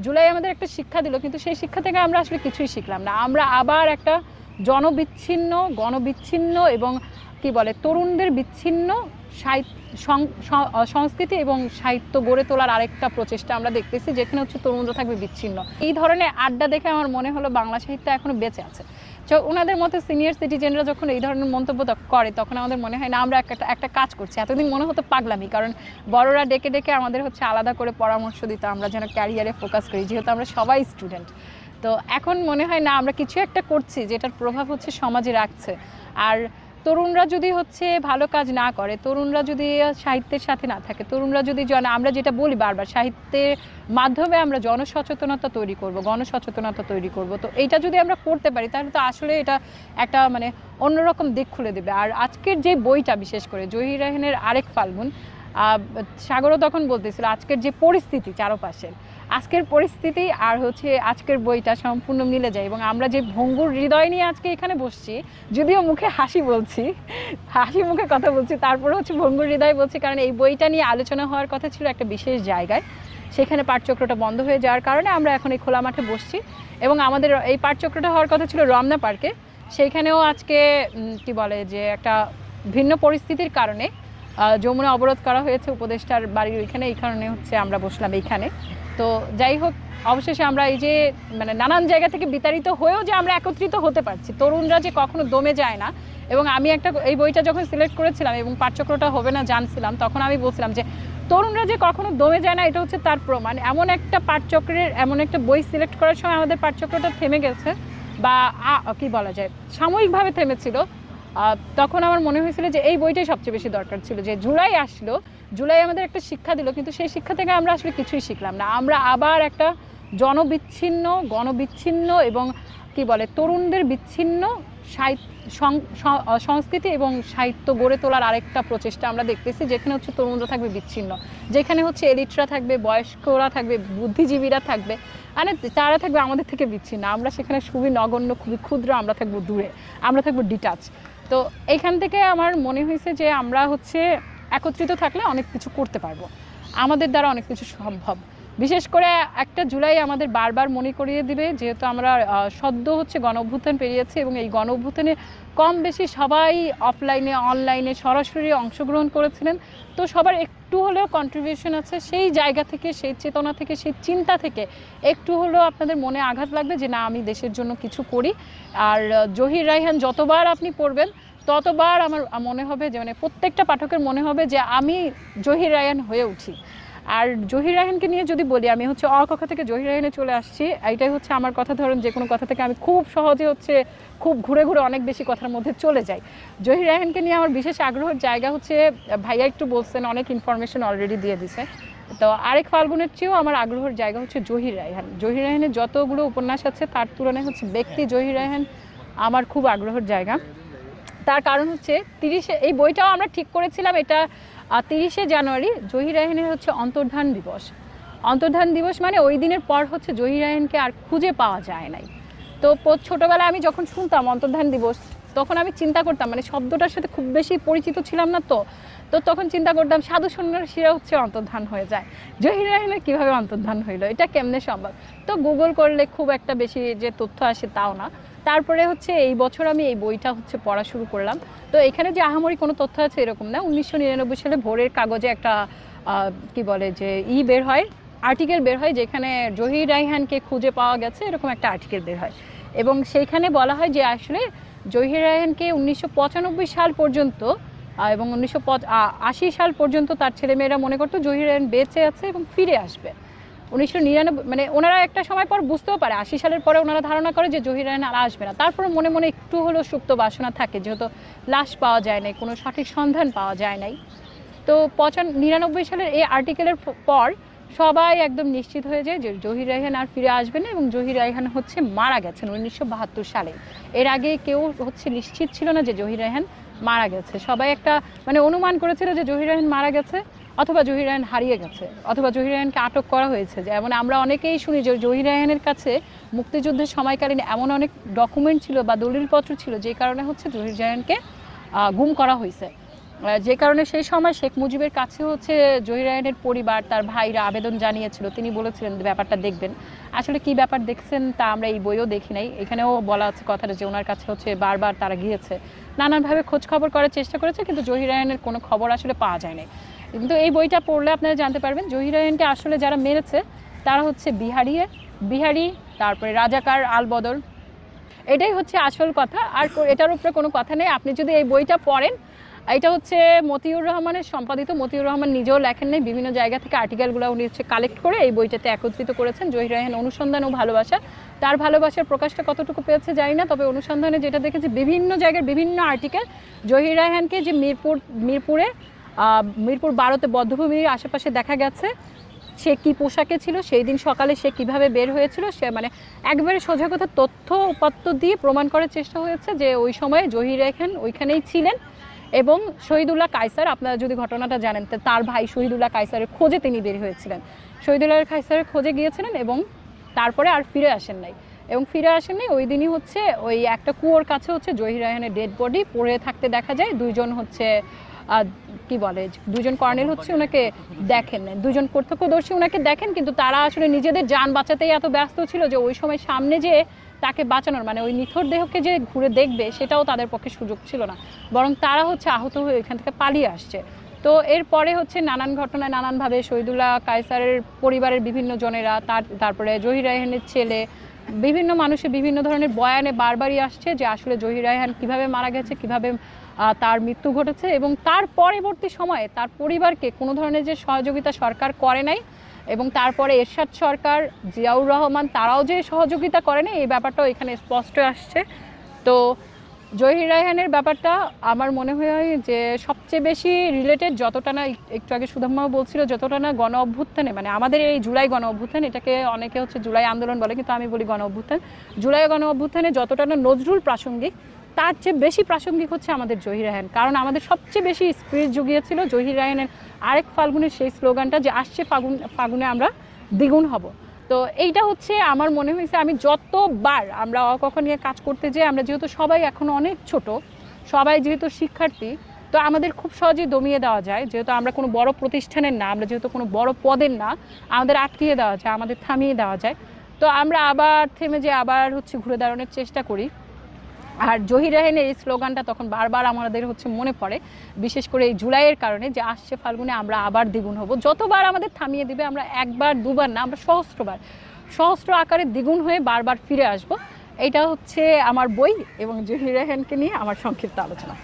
জুলাই আমাদের একটা শিক্ষা দিল, কিন্তু সেই শিক্ষা থেকে আমরা আসলে কিছুই শিখলাম না। আমরা আবার একটা গণবিচ্ছিন্ন এবং কি বলে তরুণদের বিচ্ছিন্ন সংস্কৃতি এবং সাহিত্য গড়ে তোলার আরেকটা প্রচেষ্টা আমরা দেখতেছি, যেখানে হচ্ছে তরুণরা থাকবে বিচ্ছিন্ন। এই ধরনের আড্ডা দেখে আমার মনে হলো বাংলা সাহিত্য এখনো বেঁচে আছে। তো ওনাদের মতো সিনিয়র সিটিজেনরা যখন এই ধরনের মন্তব্য করে, তখন আমাদের মনে হয় না আমরা একটা কাজ করছি। এতদিন মনে হতো পাগলামি, কারণ বড়রা ডেকে ডেকে আমাদের হচ্ছে আলাদা করে পরামর্শ দিত আমরা যেন ক্যারিয়ারে ফোকাস করি, যেহেতু আমরা সবাই স্টুডেন্ট। তো এখন মনে হয় না আমরা কিছু একটা করছি যেটার প্রভাব হচ্ছে সমাজে রাখছে। আর তরুণরা যদি হচ্ছে ভালো কাজ না করে, তরুণরা যদি সাহিত্যের সাথে না থাকে, তরুণরা যদি আমরা যেটা বলি বারবার, সাহিত্যের মাধ্যমে আমরা জনসচেতনতা তৈরি করব, গণসচেতনতা তৈরি করব। তো এইটা যদি আমরা করতে পারি, তাহলে তো আসলে এটা একটা মানে অন্যরকম দিক খুলে দেবে। আর আজকের যে বইটা, বিশেষ করে জহির রায়হানের আরেক ফাল্গুন, সাগরও তখন বলতেছিল আজকের যে পরিস্থিতি চারপাশের, আজকের পরিস্থিতি আর হচ্ছে আজকের বইটা সম্পূর্ণ মিলে যায়। এবং আমরা যে ভঙ্গুর হৃদয় নিয়ে আজকে এখানে বসছি, যদিও মুখে হাসি মুখে কথা বলছি, তারপরে হচ্ছে ভঙ্গুর হৃদয় বলছি, কারণ এই বইটা নিয়ে আলোচনা হওয়ার কথা ছিল একটা বিশেষ জায়গায়। সেখানে পাঠচক্রটা বন্ধ হয়ে যাওয়ার কারণে আমরা এখন এই খোলা মাঠে বসছি। এবং আমাদের এই পাঠচক্রটা হওয়ার কথা ছিল রমনা পার্কে, সেইখানেও আজকে কি বলে যে একটা ভিন্ন পরিস্থিতির কারণে যমুনা অবরোধ করা হয়েছে উপদেষ্টার বাড়ির ওইখানে। এই কারণে হচ্ছে আমরা বসলাম এইখানে। তো যাই হোক, অবশেষে আমরা এই যে মানে নানান জায়গা থেকে বিতাড়িত হয়েও যে আমরা একত্রিত হতে পারছি, তরুণরা যে কখনো দমে যায় না। এবং আমি এই বইটা যখন সিলেক্ট করেছিলাম এবং পাঠচক্রটা হবে না জানছিলাম, তখন আমি বলছিলাম যে তরুণরা যে কখনো দমে যায় না, এটা হচ্ছে তার প্রমাণ। এমন একটা পাঠচক্রের, এমন একটা বই সিলেক্ট করার সময় আমাদের পাঠচক্রটা থেমে গেছে, বা কি বলা যায়, সাময়িকভাবে থেমেছিল। তখন আমার মনে হয়েছিল যে এই বইটাই সবচেয়ে বেশি দরকার ছিল। যে জুলাই আসলো, জুলাই আমাদের একটা শিক্ষা দিল, কিন্তু সেই শিক্ষা থেকে আমরা আসলে কিছুই শিখলাম না। আমরা আবার একটা গণবিচ্ছিন্ন এবং কি বলে তরুণদের বিচ্ছিন্ন সংস্কৃতি এবং সাহিত্য গড়ে তোলার আরেকটা প্রচেষ্টা আমরা দেখতেছি, যেখানে হচ্ছে তরুণরা থাকবে বিচ্ছিন্ন, যেখানে হচ্ছে এলিটরা থাকবে, বয়স্করা থাকবে, বুদ্ধিজীবীরা থাকবে, মানে তারা থাকবে আমাদের থেকে বিচ্ছিন্ন। আমরা সেখানে খুবই নগণ্য, খুবই ক্ষুদ্র, আমরা থাকবো দূরে, আমরা থাকবো ডিটাচ। তো এইখান থেকে আমার মনে হয়েছে যে আমরা হচ্ছে একত্রিত থাকলে অনেক কিছু করতে পারবো, আমাদের দ্বারা অনেক কিছু সম্ভব। বিশেষ করে একটা জুলাই আমাদের বারবার মনে করিয়ে দিবে, যেহেতু আমরা সদ্য হচ্ছে গণ অভ্যুত্থান পেরিয়েছি, এবং এই গণ অভ্যুত্থানে কম বেশি সবাই অফলাইনে অনলাইনে সরাসরি অংশগ্রহণ করেছিলেন। তো সবার একটু হলেও কন্ট্রিবিউশন আছে। সেই জায়গা থেকে, সেই চেতনা থেকে, সেই চিন্তা থেকে একটু হলেও আপনাদের মনে আঘাত লাগবে যে না, আমি দেশের জন্য কিছু করি। আর জহির রায়হান যতবার আপনি পড়বেন, ততবার আমার মনে হবে যে মানে প্রত্যেকটা পাঠকের মনে হবে যে আমি জহির রায়হান হয়ে উঠি। আর জহির রায়হানকে নিয়ে যদি বলি, আমি হচ্ছে কথা থেকে জহির রায়হানে চলে আসছি, এইটাই হচ্ছে আমার কথা। ধরেন যে কোনো কথা থেকে আমি খুব সহজে হচ্ছে খুব ঘুরে ঘুরে অনেক বেশি কথার মধ্যে চলে যাই। জহির রায়হানকে নিয়ে আমার বিশেষ আগ্রহের জায়গা হচ্ছে, ভাইয়া একটু বলছেন, অনেক ইনফরমেশন অলরেডি দিয়ে দিছে। তো আরেক ফাল্গুনের চেয়েও আমার আগ্রহের জায়গা হচ্ছে জহির রায়হান। জহির রায়হানের যতগুলো উপন্যাস আছে তার তুলনায় হচ্ছে ব্যক্তি জহির রায়হান আমার খুব আগ্রহের জায়গা। তার কারণ হচ্ছে এই বইটাও আমরা ঠিক করেছিলাম, এটা 30শে জানুয়ারি জহির রায়হানের হচ্ছে অন্তর্ধান দিবস। মানে ওই দিনের পর হচ্ছে জহির রায়হানকে আর খুঁজে পাওয়া যায় নাই। তো ছোটোবেলায় আমি যখন শুনতাম অন্তর্ধান দিবস, তখন আমি চিন্তা করতাম, মানে শব্দটার সাথে খুব বেশি পরিচিত ছিলাম না, তো তখন চিন্তা করতাম সাধু সন্ন্যাসীরা হচ্ছে অন্তর্ধান হয়ে যায়, জহির রায়হানের কীভাবে অন্তর্ধান হইলো, এটা কেমনে সম্ভব? তো গুগল করলে খুব একটা বেশি যে তথ্য আসে তাও না। তারপরে হচ্ছে এই বছর আমি এই বইটা হচ্ছে পড়া শুরু করলাম। তো এখানে যে আহামরি কোনো তথ্য আছে এরকম না। 1999 সালে ভোরের কাগজে একটা কি বলে যে বের হয়, আর্টিকেল বের হয়, যেখানে জহির রায়হানকে খুঁজে পাওয়া গেছে এরকম একটা আর্টিকেল বের হয়। এবং সেইখানে বলা হয় যে আসলে জহির রায়হানকে 1995 সাল পর্যন্ত এবং 1980 সাল পর্যন্ত তার ছেলেমেয়েরা মনে করতো জহির রায়হান বেঁচে আছে এবং ফিরে আসবে। 1999 মানে ওনারা একটা সময় পর বুঝতেও পারে, 80 সালের পরে ওনারা ধারণা করে যে জহির রায়হান আর আসবে না। তারপরে মনে মনে একটু হলেও সুপ্ত বাসনা থাকে, যেহেতু লাশ পাওয়া যায় নাই, কোনো সঠিক সন্ধান পাওয়া যায় নাই। তো 99 সালের এই আর্টিকেলের পর সবাই একদম নিশ্চিত হয়ে যায় যে জহির রায়হান আর ফিরে আসবে না, এবং জহির রায়হান হচ্ছে মারা গেছেন 1972 সালে। এর আগে কেউ হচ্ছে নিশ্চিত ছিল না যে জহির রায়হান মারা গেছে। সবাই একটা মানে অনুমান করেছিল যে জহির রায়হান মারা গেছে, অথবা জহির রায়হান হারিয়ে গেছে, অথবা জহির রায়হানকে আটক করা হয়েছে। যেমন আমরা অনেকেই শুনি যে জহির রায়হানের কাছে মুক্তিযুদ্ধের সময়কালীন এমন অনেক ডকুমেন্ট ছিল বা দলিলপত্র ছিল যে কারণে হচ্ছে জহির রায়হানকে গুম করা হয়েছে। যে কারণে সেই সময় শেখ মুজিবের কাছে হচ্ছে জহির রায়হানের পরিবার তার ভাইরা আবেদন জানিয়েছিল, তিনি বলেছিলেন ব্যাপারটা দেখবেন। আসলে কি ব্যাপার দেখছেন তা আমরা এই বইও দেখি নাই, এখানেও বলা আছে কথাটা যে ওনার কাছে হচ্ছে বারবার তারা গিয়েছে, নানানভাবে খোঁজ খবর করার চেষ্টা করেছে, কিন্তু জহির রায়হানের কোনো খবর আসলে পাওয়া যায় নাই। কিন্তু এই বইটা পড়লে আপনারা জানতে পারবেন জহির রায়হানকে আসলে যারা মেরেছে তারা হচ্ছে বিহারি, তারপরে রাজাকার, আলবদর, এটাই হচ্ছে আসল কথা। আর এটার উপরে কোনো কথা নেই। আপনি যদি এই বইটা পড়েন, এটা হচ্ছে মতিউর রহমানের সম্পাদিত, মতিউর রহমান নিজেও লেখেন নাই, বিভিন্ন জায়গা থেকে আর্টিকেলগুলো উনি হচ্ছে কালেক্ট করে এই বইটাতে একত্রিত করেছেন। জহির রায়হান অনুসন্ধান ও ভালোবাসা, তার ভালোবাসার প্রকাশটা কতটুকু পেয়েছে জানি না, তবে অনুসন্ধানে যেটা দেখেছি বিভিন্ন জায়গার বিভিন্ন আর্টিকেল জহির রায়হানকে যে মিরপুর 12তে বধ্যভূমির আশেপাশে দেখা গেছে, সে কি পোশাকে ছিল, সেই দিন সকালে সে কিভাবে বের হয়েছিল, সে মানে একবারে সোজা কথা তথ্য উপাত্ত দিয়ে প্রমাণ করার চেষ্টা হয়েছে যে ওই সময়ে জহির রায়হান ওইখানেই ছিলেন। এবং শহীদুল্লাহ কায়সার, আপনারা যদি ঘটনাটা জানেন, তার ভাই শহীদুল্লাহ কায়সারের খোঁজে তিনি বের হয়েছিলেন, শহীদুল্লাহ কায়সারের খোঁজে গিয়েছিলেন এবং তারপরে আর ফিরে আসেন নাই। ওই দিনই হচ্ছে ওই একটা কুয়োর কাছে হচ্ছে জহির রায়হানের ডেড বডি পড়ে থাকতে দেখা যায়। দুজন হচ্ছে কি বলে, দুজন কর্নেল হচ্ছে ওনাকে দেখেন, দুজন প্রত্যক্ষদর্শী ওনাকে দেখেন, কিন্তু তারা আসলে নিজেদের যান বাঁচাতেই এত ব্যস্ত ছিল যে ওই সময় সামনে যে তাকে বাঁচানোর মানে ওই নিথর দেহকে যে ঘুরে দেখবে সেটাও তাদের পক্ষে সুযোগ ছিল না, বরং তারা হচ্ছে আহত হয়ে এখান থেকে পালিয়ে আসছে। তো এরপরে হচ্ছে নানান ঘটনায় নানানভাবে শহীদুল্লাহ কায়সারের পরিবারের বিভিন্ন জনেরা, তারপরে জহির রায়হানের ছেলে, বিভিন্ন মানুষের বিভিন্ন ধরনের বয়ানে বারবারই আসছে যে আসলে জহির রায়হান কীভাবে মারা গেছে, কীভাবে তার মৃত্যু ঘটেছে, এবং তার পরবর্তী সময়ে তার পরিবারকে কোনো ধরনের যে সহযোগিতা সরকার করে নাই, এবং তারপরে এরশাদ সরকার, জিয়াউর রহমান, তারাও যে সহযোগিতা করে নাই, এই ব্যাপারটাও এখানে স্পষ্ট আসছে। তো জহির রায়হানের ব্যাপারটা আমার মনে হয় যে সবচেয়ে বেশি রিলেটেড, যতটা না একটু আগে সুধাম্মাও বলছিল, যতটা না গণ অভ্যুত্থানে, মানে আমাদের এই জুলাই গণ অভ্যুত্থান, এটাকে অনেকে হচ্ছে জুলাই আন্দোলন বলে, কিন্তু আমি বলি গণ অভ্যুত্থান, জুলাই গণ অভ্যুত্থানে যতটা না নজরুল প্রাসঙ্গিক, তার চেয়ে বেশি প্রাসঙ্গিক হচ্ছে আমাদের জহির রায়হান। কারণ আমাদের সবচেয়ে বেশি স্পিরিট জুগিয়েছিল জহির রায়হানের আরেক ফাল্গুনের সেই স্লোগানটা যে আসছে ফাগুনে আমরা দ্বিগুণ হব। তো এইটা হচ্ছে আমার মনে হয়েছে, আমি যতবার আমরা অকখ নিয়ে কাজ করতে যাই, আমরা যেহেতু সবাই এখন অনেক ছোট, সবাই যেহেতু শিক্ষার্থী, তো আমাদের খুব সহজেই দমিয়ে দেওয়া যায়, যেহেতু আমরা কোনো বড় প্রতিষ্ঠানের না, আমরা যেহেতু কোনো বড় পদের না, আমাদের আটকিয়ে দেওয়া যায়, আমাদের থামিয়ে দেওয়া যায়। তো আমরা আবার থেমে যে আবার হচ্ছে ঘুরে দাঁড়ানোর চেষ্টা করি। আর জহির রায়হানের এই স্লোগানটা তখন বারবার আমাদের হচ্ছে মনে পড়ে, বিশেষ করে এই জুলাইয়ের কারণে, যে আসছে ফাল্গুনে আমরা আবার দ্বিগুণ হব। যতবার আমাদের থামিয়ে দিবে, আমরা একবার দুবার না, আমরা সহস্র আকারে দ্বিগুণ হয়ে বারবার ফিরে আসব। এইটা হচ্ছে আমার বই এবং জহির রায়হানকে নিয়ে আমার সংক্ষিপ্ত আলোচনা।